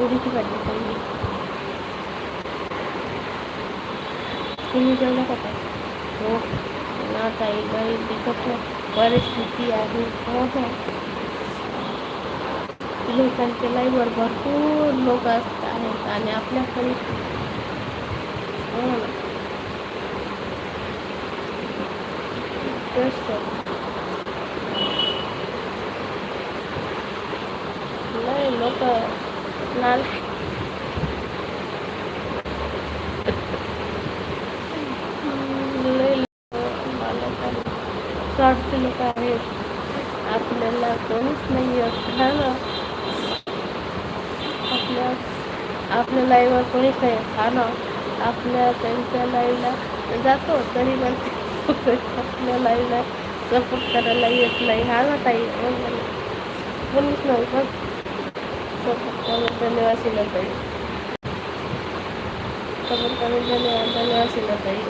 उडीची भाजी खाल्ली. तुम्ही जेवला का काय? हो ना ताई, गरीब दिसत परिस्थिती आहे. हो हो, लोकांच्या लाईव्हवर भरपूर लोक असत आहेत आणि आपल्याकडे हो ना, तेच तर. लय लोक लाल लय स्वार्थी लोक आहेत. आपल्याला कोणीच नाही आहे हा ना. आपल्या आपल्या लाईव्हवर कोणीच नाही हा ना. आपल्या त्यांच्या लाईव्हला जातो तरी पण आपल्या लाईव्हला सपोर्ट करायला येत नाही हा ना ताई. कोणीच नाही बघ सपोर्ट करायला धन्यवाद शिला ताई. सपोर्ट करायला धन्यवाद शिला ताई.